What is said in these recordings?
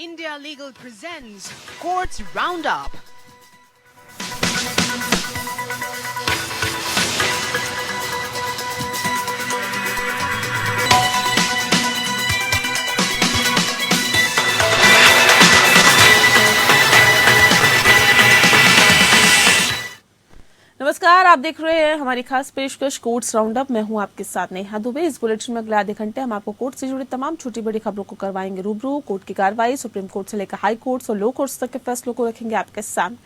India Legal presents Courts Roundup. नमस्कार, आप देख रहे हैं हमारी खास पेशकश कोर्ट्स राउंडअप। मैं हूं आपके साथ नेहा दुबे। इस बुलेटिन में अगले आधे घंटे हम आपको कोर्ट से जुड़ी तमाम छोटी बड़ी खबरों को करवाएंगे रूबरू। कोर्ट की कार्रवाई सुप्रीम कोर्ट से लेकर हाई कोर्ट्स और लो कोर्ट्स तक के फैसलों को रखेंगे आपके सामने।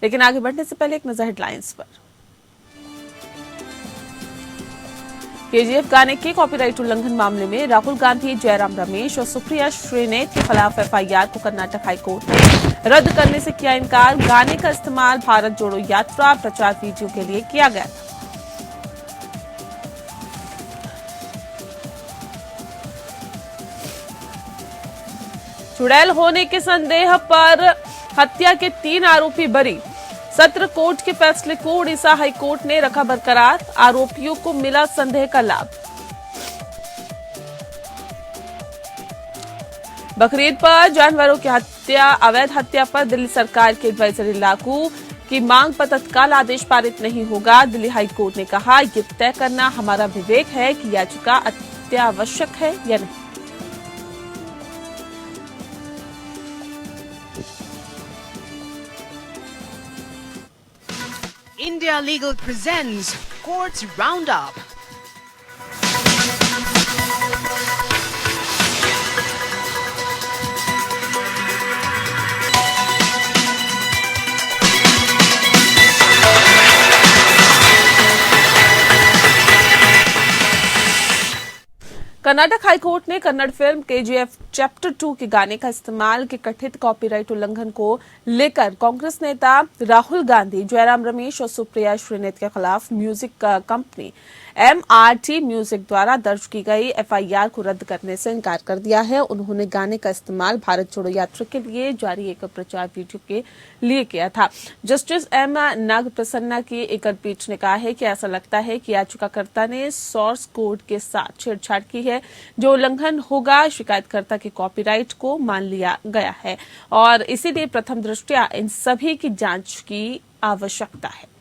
लेकिन आगे बढ़ने से पहले एक नजर हेडलाइंस पर। केजीएफ गाने के कॉपीराइट उल्लंघन मामले में राहुल गांधी, जयराम रमेश और सुप्रिया श्रीनेत के खिलाफ एफआईआर को कर्नाटक हाईकोर्ट ने रद्द करने से किया इनकार। गाने का इस्तेमाल भारत जोड़ो यात्रा प्रचार वीडियो के लिए किया गया। चुड़ैल होने के संदेह पर हत्या के 3 आरोपी बरी। सत्र कोर्ट के फैसले को उड़ीसा हाईकोर्ट ने रखा बरकरार। आरोपियों को मिला संदेह का लाभ। बकरीद पर जानवरों की हत्या, अवैध हत्या पर दिल्ली सरकार की एडवाइजरी लागू की मांग पर तत्काल आदेश पारित नहीं होगा। दिल्ली हाईकोर्ट ने कहा, ये तय करना हमारा विवेक है कि याचिका अत्यावश्यक है या नहीं। India Legal presents Courts Roundup. Karnataka high court ने कन्नड़ फिल्म केजीएफ चैप्टर 2 के गाने का इस्तेमाल के कथित कॉपीराइट उल्लंघन को लेकर कांग्रेस नेता राहुल गांधी, जयराम रमेश और सुप्रिया श्रीनेत के खिलाफ म्यूजिक कंपनी एमआरटी म्यूजिक द्वारा दर्ज की गई एफआईआर को रद्द करने से इनकार कर दिया है। उन्होंने गाने का इस्तेमाल भारत जोड़ो यात्रा के लिए जारी एक प्रचार वीडियो के लिए किया था। जस्टिस एम नागप्रसन्ना की एकल पीठ ने कहा है कि ऐसा लगता है कि याचिकाकर्ता ने सोर्स कोड के साथ छेड़छाड़ की है, जो उल्लंघन होगा। शिकायतकर्ता के कॉपीराइट को मान लिया गया है और इसीलिए प्रथम दृष्टया इन सभी की जांच की आवश्यकता है।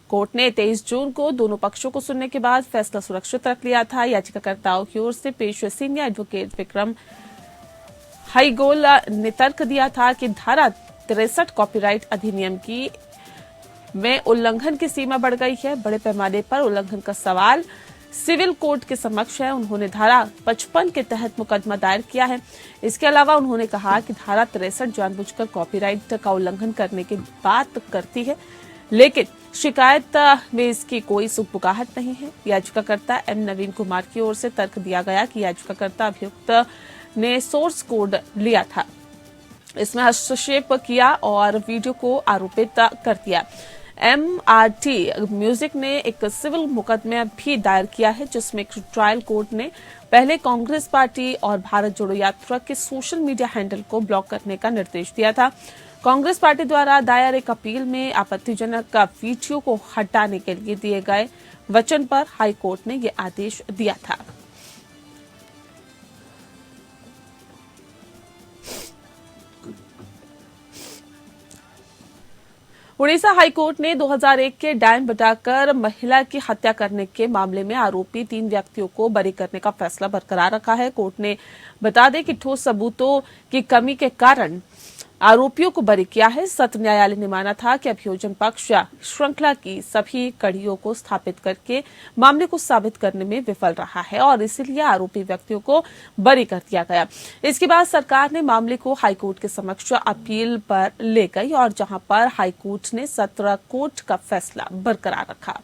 कोर्ट ने 23 जून को दोनों पक्षों को सुनने के बाद फैसला सुरक्षित रख लिया था। याचिकाकर्ताओं की ओर से पेश सीनियर एडवोकेट विक्रम हाईगोल ने तर्क दिया था कि धारा 63 कॉपीराइट अधिनियम की में उल्लंघन की सीमा बढ़ गई है। बड़े पैमाने पर उल्लंघन का सवाल सिविल कोर्ट के समक्ष है। उन्होंने धारा 55 के तहत मुकदमा दायर किया है। इसके अलावा उन्होंने कहा कि धारा 63 जानबूझकर कॉपीराइट का उल्लंघन करने की बात करती है, लेकिन शिकायत में इसकी कोई सुगबुगाहट नहीं है। याचिकाकर्ता एम नवीन कुमार की ओर से तर्क दिया गया कि याचिकाकर्ता अभियुक्त ने सोर्स कोड लिया था, इसमें हस्तक्षेप किया और वीडियो को आरोपित कर दिया। एमआरटी म्यूजिक ने एक सिविल मुकदमा भी दायर किया है, जिसमें ट्रायल कोर्ट ने पहले कांग्रेस पार्टी और भारत जोड़ो यात्रा के सोशल मीडिया हैंडल को ब्लॉक करने का निर्देश दिया था। कांग्रेस पार्टी द्वारा दायर एक अपील में आपत्तिजनक वीडियो को हटाने के लिए दिए गए वचन पर हाईकोर्ट ने यह आदेश दिया था। उड़ीसा हाईकोर्ट ने 2001 के डायन बताकर महिला की हत्या करने के मामले में आरोपी 3 व्यक्तियों को बरी करने का फैसला बरकरार रखा है। कोर्ट ने बता दें कि ठोस सबूतों की कमी के कारण आरोपियों को बरी किया है। सत्र न्यायालय ने माना था कि अभियोजन पक्ष श्रृंखला की सभी कड़ियों को स्थापित करके मामले को साबित करने में विफल रहा है और इसीलिए आरोपी व्यक्तियों को बरी कर दिया गया। इसके बाद सरकार ने मामले को हाईकोर्ट के समक्ष अपील पर ले गई और जहां पर हाईकोर्ट ने सत्र कोर्ट का फैसला बरकरार रखा।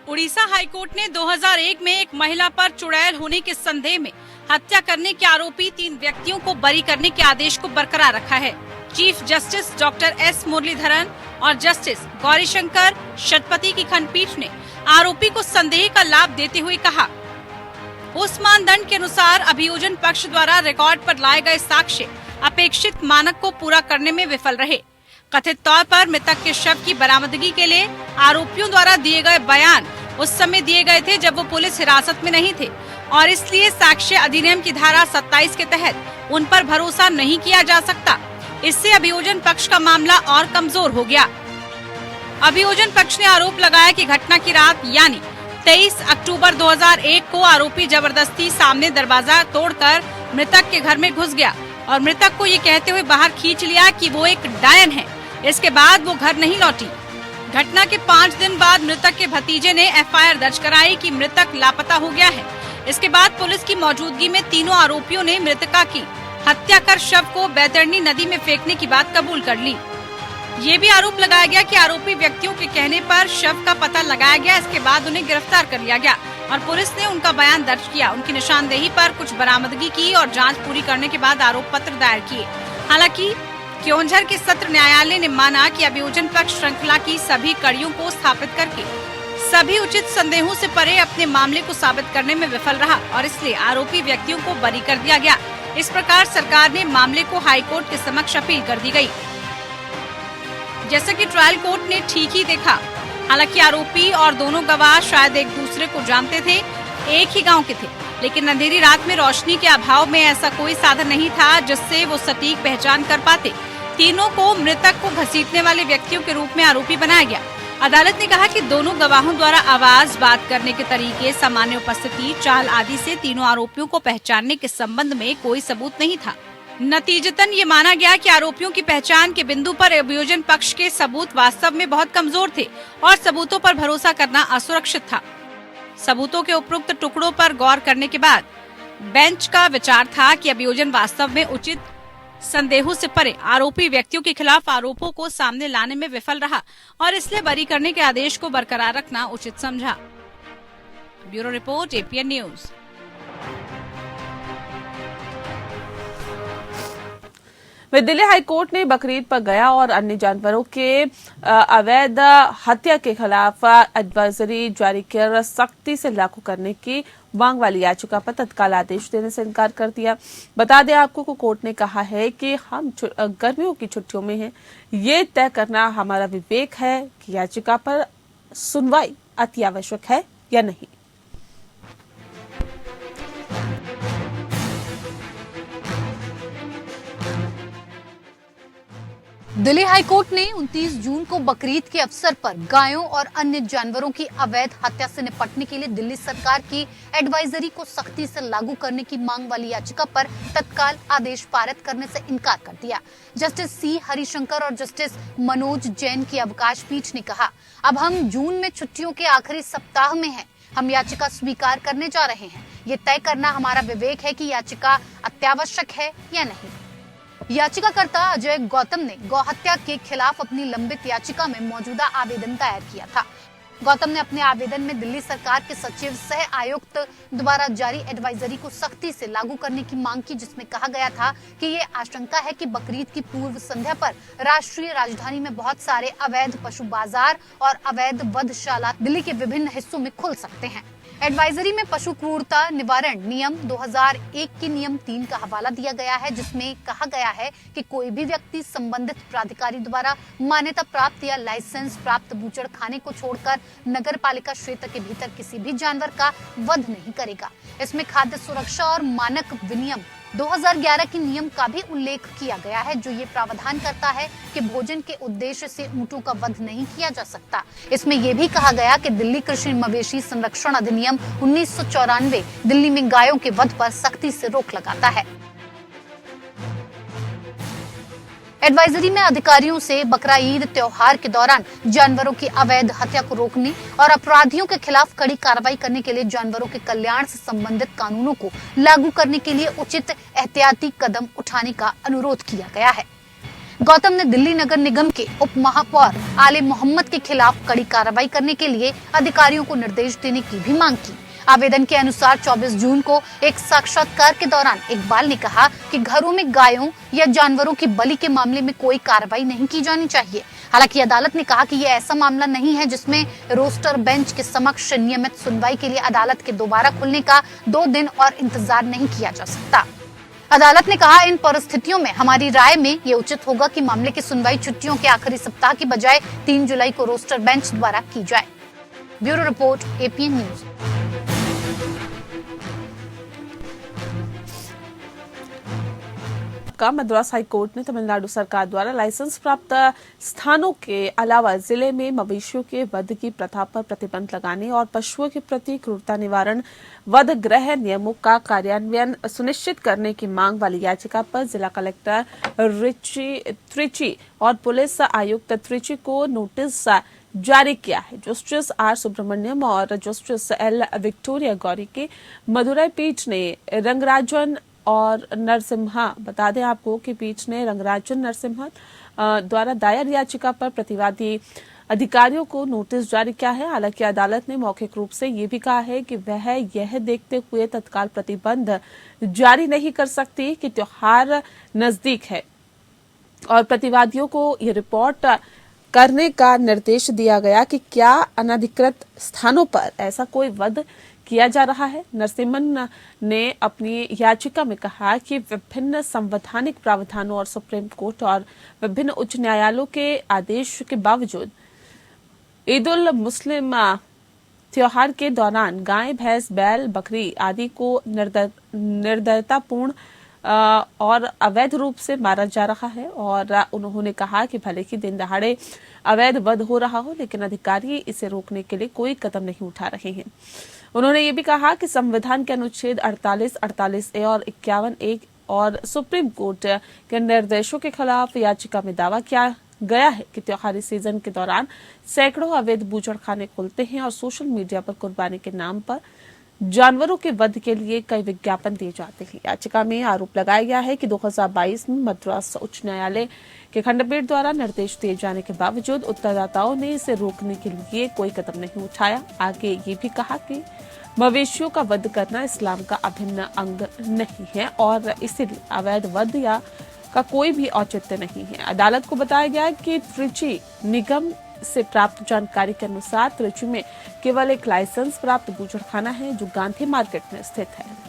उड़ीसा हाईकोर्ट ने 2001 में एक महिला पर चुड़ैल होने के संदेह में हत्या करने के आरोपी 3 व्यक्तियों को बरी करने के आदेश को बरकरार रखा है। Chief justice doctor S Muralidharan और जस्टिस गौरीशंकर शतपथी की खंडपीठ ने आरोपी को संदेह का लाभ देते हुए कहा, उस मानदंड के अनुसार अभियोजन पक्ष द्वारा रिकॉर्ड पर लाए गए साक्ष्य अपेक्षित मानक को पूरा करने में विफल रहे। कथित तौर पर मृतक के शव की बरामदगी के लिए आरोपियों द्वारा दिए गए बयान उस समय दिए गए थे जब वो पुलिस हिरासत में नहीं थे और इसलिए साक्ष्य अधिनियम की धारा 27 के तहत उन पर भरोसा नहीं किया जा सकता। इससे अभियोजन पक्ष का मामला और कमजोर हो गया। अभियोजन पक्ष ने आरोप लगाया कि घटना की रात यानी 23 अक्टूबर 2001 को आरोपी जबरदस्ती सामने दरवाजा तोड़कर मृतक के घर में घुस गया और मृतक को ये कहते हुए बाहर खींच लिया कि वो एक डायन है। इसके बाद वो घर नहीं लौटी। घटना के 5 दिन बाद मृतक के भतीजे ने एफआईआर दर्ज कराई कि मृतक लापता हो गया है। इसके बाद पुलिस की मौजूदगी में तीनों आरोपियों ने मृतका की हत्या कर शव को बैतरणी नदी में फेंकने की बात कबूल कर ली। ये भी आरोप लगाया गया कि आरोपी व्यक्तियों के कहने पर शव का पता लगाया गया। इसके बाद उन्हें गिरफ्तार कर लिया गया और पुलिस ने उनका बयान दर्ज किया। उनकी निशानदेही पर कुछ बरामदगी की और जांच पूरी करने के बाद आरोप पत्र दायर किए। हालांकि क्योंझर के सत्र न्यायालय ने माना कि अभियोजन पक्ष श्रृंखला की सभी कड़ियों को स्थापित करके सभी उचित संदेहों से परे अपने मामले को साबित करने में विफल रहा और इसलिए आरोपी व्यक्तियों को बरी कर दिया गया। इस प्रकार सरकार ने मामले को हाई कोर्ट के समक्ष अपील कर दी गई। जैसा कि ट्रायल कोर्ट ने ठीक ही देखा। हालांकि आरोपी और दोनों गवाह शायद एक दूसरे को जानते थे, एक ही गांव के थे, लेकिन अंधेरी रात में रोशनी के अभाव में ऐसा कोई साधन नहीं था जिससे वो सटीक पहचान कर पाते। तीनों को मृतक को घसीटने वाले व्यक्तियों के रूप में आरोपी बनाया गया। अदालत ने कहा कि दोनों गवाहों द्वारा आवाज, बात करने के तरीके, सामान्य उपस्थिति, चाल आदि से तीनों आरोपियों को पहचानने के संबंध में कोई सबूत नहीं था। नतीजतन ये माना गया कि आरोपियों की पहचान के बिंदु पर अभियोजन पक्ष के सबूत वास्तव में बहुत कमजोर थे और सबूतों पर भरोसा करना असुरक्षित था। सबूतों के उपरोक्त टुकड़ों पर गौर करने के बाद बेंच का विचार था कि अभियोजन वास्तव में उचित संदेहों से परे आरोपी व्यक्तियों के खिलाफ आरोपों को सामने लाने में विफल रहा और इसलिए बरी करने के आदेश को बरकरार रखना उचित समझा। Bureau report, APN news. Delhi high court ने बकरीद पर गया और अन्य जानवरों के अवैध हत्या के खिलाफ एडवाइजरी जारी कर सख्ती से लागू करने की मांग वाली याचिका पर तत्काल आदेश देने से इनकार कर दिया। बता दें आपको को कोर्ट ने कहा है कि हम गर्मियों की छुट्टियों में हैं, ये तय करना हमारा विवेक है कि याचिका पर सुनवाई अति आवश्यक है या नहीं। दिल्ली हाईकोर्ट ने 29 जून को बकरीद के अवसर पर गायों और अन्य जानवरों की अवैध हत्या से निपटने के लिए दिल्ली सरकार की एडवाइजरी को सख्ती से लागू करने की मांग वाली याचिका पर तत्काल आदेश पारित करने से इनकार कर दिया। जस्टिस सी हरिशंकर और जस्टिस मनोज जैन की अवकाश पीठ ने कहा, अब हम जून में छुट्टियों के आखिरी सप्ताह में हैं, हम याचिका स्वीकार करने जा रहे हैं। ये तय करना हमारा विवेक है कि याचिका अत्यावश्यक है या नहीं। याचिकाकर्ता अजय गौतम ने गौहत्या के खिलाफ अपनी लंबित याचिका में मौजूदा आवेदन दायर किया था। गौतम ने अपने आवेदन में दिल्ली सरकार के सचिव सह आयुक्त द्वारा जारी एडवाइजरी को सख्ती से लागू करने की मांग की, जिसमें कहा गया था कि ये आशंका है कि बकरीद की पूर्व संध्या पर राष्ट्रीय राजधानी में बहुत सारे अवैध पशु बाजार और अवैध वधशाला दिल्ली के विभिन्न हिस्सों में खुल सकते हैं। एडवाइजरी में पशु क्रूरता निवारण नियम 2001 के नियम 3 का हवाला दिया गया है, जिसमें कहा गया है कि कोई भी व्यक्ति संबंधित प्राधिकारी द्वारा मान्यता प्राप्त या लाइसेंस प्राप्त बूचड़ खाने को छोड़कर नगर पालिका क्षेत्र के भीतर किसी भी जानवर का वध नहीं करेगा। इसमें खाद्य सुरक्षा और मानक विनियम 2011 के नियम का भी उल्लेख किया गया है, जो ये प्रावधान करता है कि भोजन के उद्देश्य से ऊंटों का वध नहीं किया जा सकता। इसमें यह भी कहा गया कि दिल्ली कृषि मवेशी संरक्षण अधिनियम 1994 दिल्ली में गायों के वध पर सख्ती से रोक लगाता है। एडवाइजरी में अधिकारियों से बकरा ईद त्योहार के दौरान जानवरों की अवैध हत्या को रोकने और अपराधियों के खिलाफ कड़ी कार्रवाई करने के लिए जानवरों के कल्याण से संबंधित कानूनों को लागू करने के लिए उचित एहतियाती कदम उठाने का अनुरोध किया गया है। गौतम ने दिल्ली नगर निगम के उप महापौर आले मोहम्मद के खिलाफ कड़ी कार्रवाई करने के लिए अधिकारियों को निर्देश देने की भी मांग की। आवेदन के अनुसार 24 जून को एक साक्षात्कार के दौरान इकबाल ने कहा कि घरों में गायों या जानवरों की बलि के मामले में कोई कार्रवाई नहीं की जानी चाहिए। हालांकि अदालत ने कहा कि यह ऐसा मामला नहीं है जिसमें रोस्टर बेंच के समक्ष नियमित सुनवाई के लिए अदालत के दोबारा खुलने का 2 दिन और इंतजार नहीं किया जा सकता। अदालत ने कहा, इन परिस्थितियों में हमारी राय में ये उचित होगा कि मामले की सुनवाई छुट्टियों के आखिरी सप्ताह की बजाय 3 जुलाई को रोस्टर बेंच द्वारा की जाए। Bureau report, APN news. का मद्रास हाईकोर्ट ने तमिलनाडु सरकार द्वारा लाइसेंस प्राप्त स्थानों के अलावा जिले में मवेशियों के वध की प्रथा पर प्रतिबंध लगाने और पशुओं के प्रति क्रूरता निवारण वध गृह नियमों का कार्यान्वयन सुनिश्चित करने की मांग वाली याचिका पर जिला कलेक्टर त्रिची और पुलिस आयुक्त त्रिची को नोटिस जारी किया है। जस्टिस आर सुब्रमण्यम और जस्टिस एल विक्टोरिया गौरी के मदुरई पीठ ने रंगराजन और नरसिम्हा, बता दें आपको कि पीठ ने रंगराजन नरसिम्हा द्वारा दायर याचिका पर प्रतिवादी अधिकारियों को नोटिस जारी किया है। हालांकि अदालत ने मौखिक रूप से ये भी कहा है कि वह यह देखते हुए तत्काल प्रतिबंध जारी नहीं कर सकती कि त्योहार नजदीक है और प्रतिवादियों को ये रिपोर्ट करने का निर्देश दिया गया कि क्या अनधिकृत स्थानों पर ऐसा कोई वध किया जा रहा है। नरसिम्हन ने अपनी याचिका में कहा कि विभिन्न संवैधानिक प्रावधानों और सुप्रीम कोर्ट और विभिन्न उच्च न्यायालयों के आदेश के बावजूद ईद उल मुस्लिम त्योहार के दौरान गाय, भैंस, बैल, बकरी आदि को निर्दयतापूर्ण और अवैध रूप से मारा जा रहा है। और उन्होंने कहा कि भले ही दिन दहाड़े अवैध वध हो रहा हो, लेकिन अधिकारी इसे रोकने के लिए कोई कदम नहीं उठा रहे हैं। उन्होंने ये भी कहा कि संविधान के अनुच्छेद 48, 48A और 51A और सुप्रीम कोर्ट के निर्देशों के खिलाफ याचिका में दावा किया गया है कि त्योहारी सीजन के दौरान सैकड़ों अवैध बूचड़खाने खुलते हैं और सोशल मीडिया पर कुर्बानी के नाम पर जानवरों के वध के लिए कई विज्ञापन दिए जाते हैं। याचिका में आरोप लगाया गया है कि 2022 में मद्रास उच्च न्यायालय के खंडपीठ द्वारा निर्देश दिए जाने के बावजूद उत्तरदाताओं ने इसे रोकने के लिए कोई कदम नहीं उठाया। आगे ये भी कहा कि मवेशियों का वध करना इस्लाम का अभिन्न अंग नहीं है और इसीलिए अवैध वध या का कोई भी औचित्य नहीं है। अदालत को बताया गया कि त्रिची निगम से प्राप्त जानकारी के अनुसार त्रिची में केवल एक लाइसेंस प्राप्त बूचड़खाना है जो गांधी मार्केट में स्थित है।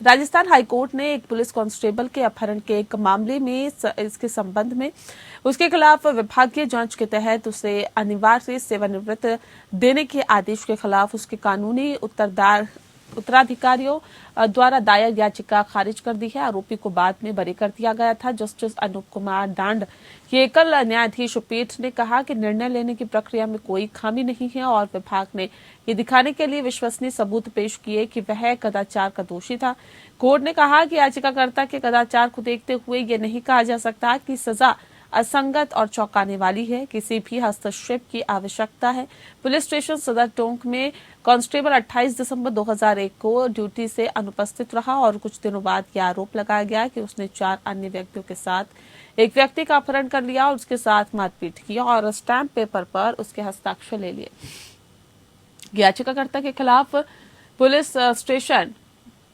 राजस्थान हाईकोर्ट ने एक पुलिस कांस्टेबल के अपहरण के एक मामले में इसके संबंध में उसके खिलाफ विभागीय जांच के तहत उसे अनिवार्य सेवानिवृत्त देने के आदेश के खिलाफ उसके कानूनी उत्तराधिकारियों द्वारा दायर याचिका खारिज कर दी है। आरोपी को बाद में बरी कर दिया गया था। जस्टिस अनूप कुमार डांड की एकल न्यायाधीश पीठ ने कहा कि निर्णय लेने की प्रक्रिया में कोई खामी नहीं है और विभाग ने ये दिखाने के लिए विश्वसनीय सबूत पेश किए कि वह कदाचार का दोषी था। कोर्ट ने कहा कि याचिकाकर्ता के कदाचार को देखते हुए ये नहीं कहा जा सकता कि सजा असंगत और चौंकाने वाली है। किसी भी हस्तक्षेप की आवश्यकता है। पुलिस स्टेशन सदर टोंक में कांस्टेबल 28 दिसंबर 2001 को ड्यूटी से अनुपस्थित रहा और कुछ दिनों बाद यह आरोप लगाया गया कि उसने 4 अन्य व्यक्तियों के साथ एक व्यक्ति का अपहरण कर लिया और उसके साथ मारपीट की और स्टैंप पेपर पर उसके हस्ताक्षर ले लिए। याचिकाकर्ता के खिलाफ पुलिस स्टेशन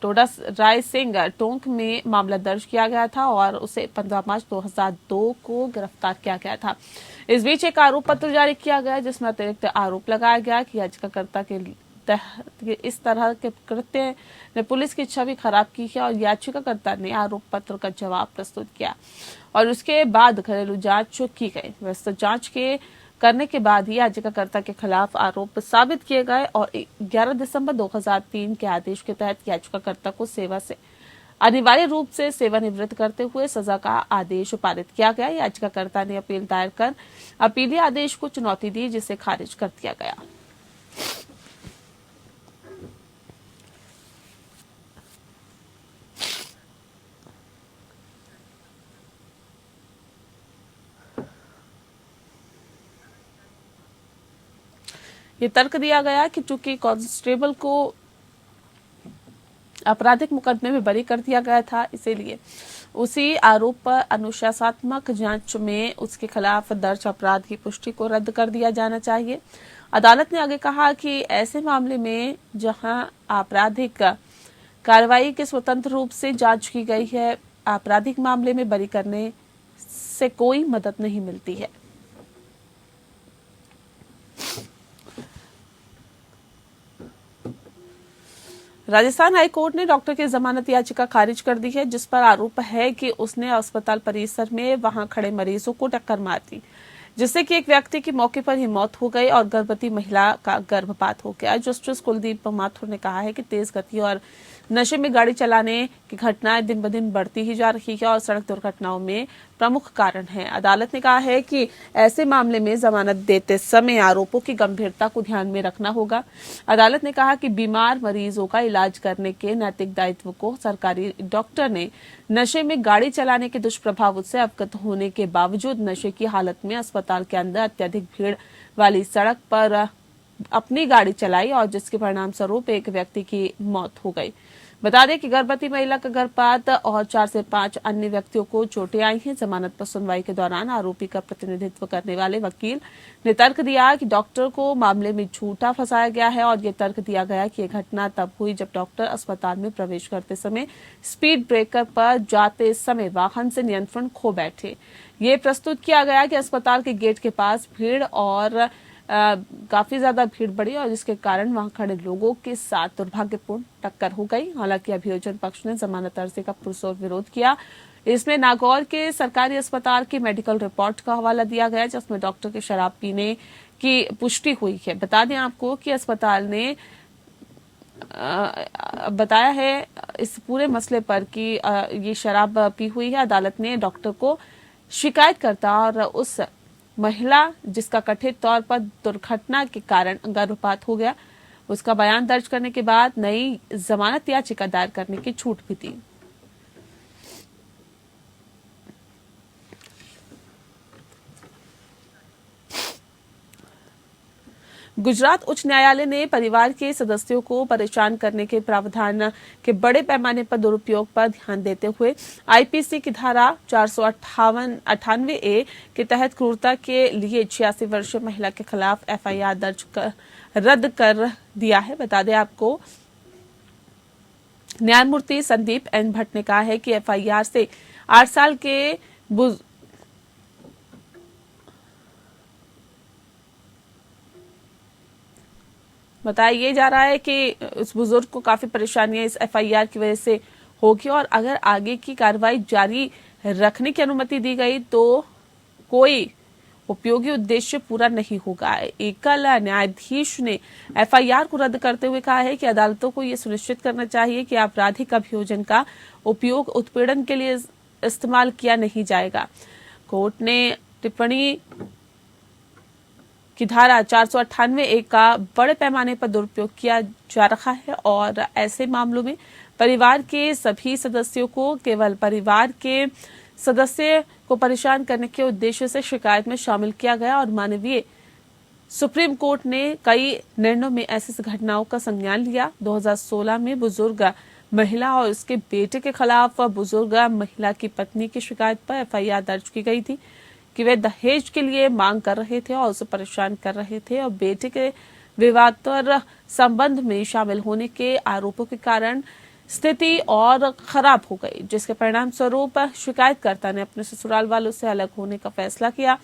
टोडा राय सिंह टोंक में मामला दर्ज किया गया था और उसे 15 मार्च 2002 को गिरफ्तार किया गया था। इस बीच एक आरोप पत्र जारी किया गया जिसमें अतिरिक्त आरोप लगाया गया कि याचिकाकर्ता के इस तरह के कृत्य ने पुलिस की छवि खराब की है और याचिकाकर्ता ने आरोप पत्र का जवाब प्रस्तुत किया और उसके बाद घरेलू जांच की गई। विस्तृत जांच के करने के बाद ही याचिकाकर्ता के खिलाफ आरोप साबित किए गए और 11 दिसंबर 2003 के आदेश के तहत याचिकाकर्ता को सेवा से अनिवार्य रूप से सेवानिवृत्त करते हुए सजा का आदेश पारित किया गया। याचिकाकर्ता ने अपील दायर कर अपीलीय आदेश को चुनौती दी जिसे खारिज कर दिया गया। ये तर्क दिया गया कि चूंकि कांस्टेबल को आपराधिक मुकदमे में बरी कर दिया गया था, इसीलिए उसी आरोप पर अनुशासनात्मक जांच में उसके खिलाफ दर्ज अपराध की पुष्टि को रद्द कर दिया जाना चाहिए। अदालत ने आगे कहा कि ऐसे मामले में जहां आपराधिक कार्रवाई के स्वतंत्र रूप से जांच की गई है, आपराधिक मामले में बरी करने से कोई मदद नहीं मिलती है। राजस्थान हाईकोर्ट ने डॉक्टर की जमानत याचिका खारिज कर दी है, जिस पर आरोप है कि उसने अस्पताल परिसर में वहां खड़े मरीजों को टक्कर मार दी, जिससे कि एक व्यक्ति की मौके पर ही मौत हो गई और गर्भवती महिला का गर्भपात हो गया। जस्टिस कुलदीप माथुर ने कहा है कि तेज गति और नशे में गाड़ी चलाने की घटनाएं दिन ब दिन बढ़ती ही जा रही है और सड़क दुर्घटनाओं में प्रमुख कारण है। अदालत ने कहा है कि ऐसे मामले में जमानत देते समय आरोपों की गंभीरता को ध्यान में रखना होगा। अदालत ने कहा कि बीमार मरीजों का इलाज करने के नैतिक दायित्व को सरकारी डॉक्टर ने नशे में गाड़ी चलाने के दुष्प्रभावों से अवगत होने के बावजूद नशे की हालत में अस्पताल के अंदर अत्यधिक भीड़ वाली सड़क पर अपनी गाड़ी चलाई और जिसके परिणाम स्वरूप एक व्यक्ति की मौत हो गई। बता दें कि गर्भवती महिला का गर्भपात और 4 से 5 अन्य व्यक्तियों को चोटें आई हैं। जमानत पर सुनवाई के दौरान आरोपी का प्रतिनिधित्व करने वाले वकील ने तर्क दिया कि डॉक्टर को मामले में झूठा फंसाया गया है और ये तर्क दिया गया कि यह घटना तब हुई जब डॉक्टर अस्पताल में प्रवेश करते समय स्पीड ब्रेकर पर जाते समय वाहन से नियंत्रण खो बैठे। ये प्रस्तुत किया गया कि अस्पताल के गेट के पास भीड़ और काफी ज्यादा भीड़ बढ़ी और जिसके कारण वहां खड़े लोगों के साथ दुर्भाग्यपूर्ण टक्कर हो गई। हालांकि अभियोजन पक्ष ने जमानत अर्जी का पुरजोर विरोध किया। इसमें नागौर के सरकारी अस्पताल की मेडिकल रिपोर्ट का हवाला दिया गया, जिसमें डॉक्टर के शराब पीने की पुष्टि हुई है। बता दें आपको कि अस्पताल ने बताया है इस पूरे मसले पर कि ये शराब पी हुई है। अदालत ने डॉक्टर को शिकायतकर्ता और उस महिला जिसका कथित तौर पर दुर्घटना के कारण गर्भपात हो गया, उसका बयान दर्ज करने के बाद नई जमानत याचिका दायर करने की छूट भी दी। गुजरात उच्च न्यायालय ने परिवार के सदस्यों को परेशान करने के प्रावधान के बड़े पैमाने पर दुरुपयोग पर ध्यान देते हुए आईपीसी की धारा 498A के तहत क्रूरता के लिए 86 वर्षीय महिला के खिलाफ एफआईआर रद्द कर दिया है। बता दें आपको, न्यायमूर्ति संदीप एन भट्ट ने कहा है कि एफआईआर से 8 साल के बताया ये जा रहा है कि उस बुजुर्ग को काफी परेशानियां इस एफआईआर की वजह से होगी और अगर आगे की कार्रवाई जारी रखने की अनुमति दी गई तो कोई उपयोगी उद्देश्य पूरा नहीं होगा। एकल न्यायाधीश ने एफआईआर को रद्द करते हुए कहा है कि अदालतों को यह सुनिश्चित करना चाहिए कि आपराधिक अभियोजन का उपयोग उत्पीड़न के लिए इस्तेमाल किया नहीं जाएगा। कोर्ट ने टिप्पणी की धारा 498A का बड़े पैमाने पर दुरुपयोग किया जा रहा है और ऐसे मामलों में परिवार के सभी सदस्यों को केवल परिवार के सदस्य को परेशान करने के उद्देश्य से शिकायत में शामिल किया गया और मानवीय सुप्रीम कोर्ट ने कई निर्णयों में ऐसी घटनाओं का संज्ञान लिया। 2016 में बुजुर्ग महिला और उसके बेटे के खिलाफ बुजुर्ग महिला की पत्नी की शिकायत पर एफआईआर दर्ज की गई थी कि वे दहेज के लिए मांग कर रहे थे और उसे परेशान कर रहे थे और बेटे के विवादास्पद संबंध में शामिल होने के आरोपों के कारण स्थिति और खराब हो गई, जिसके परिणाम स्वरूप शिकायतकर्ता ने अपने ससुराल वालों से अलग होने का फैसला किया।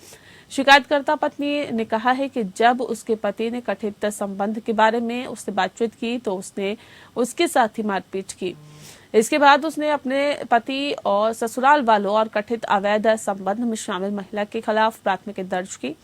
शिकायतकर्ता पत्नी ने कहा है कि जब उसके पति ने कथित संबंध के बारे में उससे बातचीत की तो उसने उसके साथ ही मारपीट की। इसके बाद उसने अपने पति और ससुराल वालों और कथित अवैध संबंध में शामिल महिला के खिलाफ प्राथमिकी दर्ज की।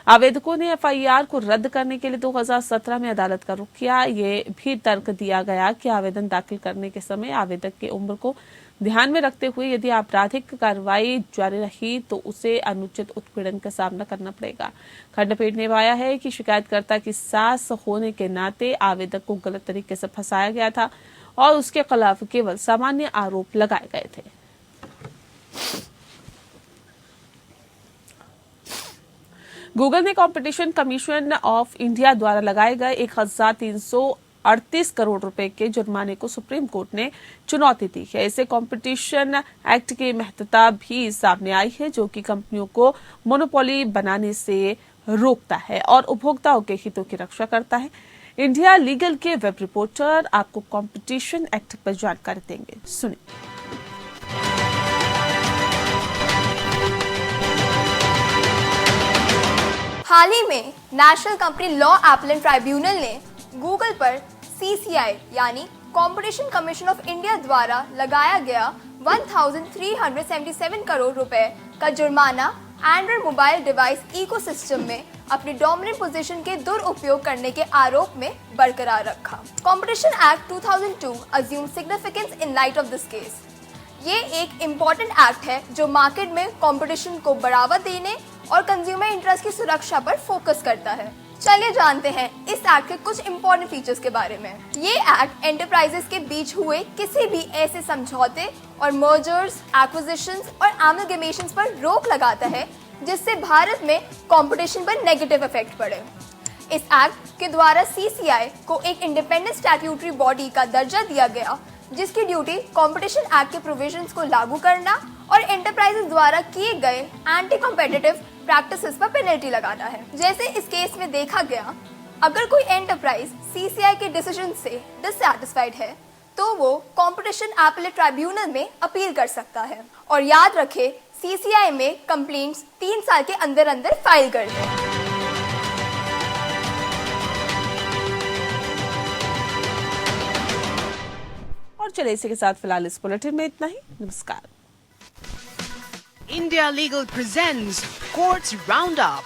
आवेदकों ने एफआईआर को रद्द करने के लिए 2017 में अदालत का रुख किया। ये भी तर्क दिया गया कि आवेदन दाखिल करने के समय आवेदक की उम्र को ध्यान में रखते हुए यदि आपराधिक कार्रवाई जारी रही तो उसे अनुचित उत्पीड़न का सामना करना पड़ेगा। खंडपीठ ने पाया है कि शिकायतकर्ता की सास होने के नाते आवेदक को गलत तरीके से फंसाया गया था और उसके खिलाफ केवल सामान्य आरोप लगाए गए थे। गूगल ने कंपटीशन कमीशन ऑफ इंडिया द्वारा लगाए गए 1338 करोड़ रुपए के जुर्माने को सुप्रीम कोर्ट ने चुनौती दी है। इसे कंपटीशन एक्ट की महत्ता भी सामने आई है, जो कि कंपनियों को मोनोपोली बनाने से रोकता है और उपभोक्ताओं के हितों की रक्षा करता है। इंडिया लीगल के वेब रिपोर्टर आपको कंपटीशन एक्ट पर जानकारी देंगे, सुनिए। हाल ही में national company law appellate tribunal ने गूगल पर सीसीआई यानी कंपटीशन कमीशन ऑफ इंडिया द्वारा लगाया गया 1377 करोड़ रुपए का जुर्माना एंड्रॉइड मोबाइल डिवाइस इकोसिस्टम में अपनी डोमिनेंट पोजीशन के दुरुपयोग करने के आरोप में बरकरार रखा। Competition act 2002 assume significance in light of this case. ये एक इम्पॉर्टेंट एक्ट है जो मार्केट में कंपटीशन को बढ़ावा देने और कंज्यूमर इंटरेस्ट की सुरक्षा पर फोकस करता है। चलिए जानते हैं इस एक्ट के कुछ इम्पोर्टेंट फीचर्स के बारे में। ये एक्ट एंटरप्राइजेस के बीच हुए किसी भी ऐसे समझौते और मर्जर्स, एक्विजिशंस और एमलगेमेशंस पर रोक लगाता है जिससे भारत में कंपटीशन पर नेगेटिव इफेक्ट पड़े। इस एक्ट के द्वारा CCI को एक इंडिपेंडेंट स्टैट्यूटरी बॉडी का दर्जा दिया गया जिसकी ड्यूटी कंपटीशन एक्ट के प्रोविजंस को लागू करना और एंटरप्राइजेस द्वारा किए गए एंटी कॉम्पिटिटिव प्रैक्टिसेस पर पेनल्टी लगाना है। जैसे इस केस में देखा गया, अगर कोई एंटरप्राइज CCI के डिसीजन से डिससैटिस्फाइड है तो वो कंपटीशन अपीलेट ट्राइब्यूनल में अपील कर सकता है। और याद रखें, CCI में कंप्लेंट्स 3 साल के अंदर अंदर फाइल कर दें। और चलिए इसी के साथ फिलहाल इस बुलेटिन में इतना ही। नमस्कार। India Legal presents Courts Roundup.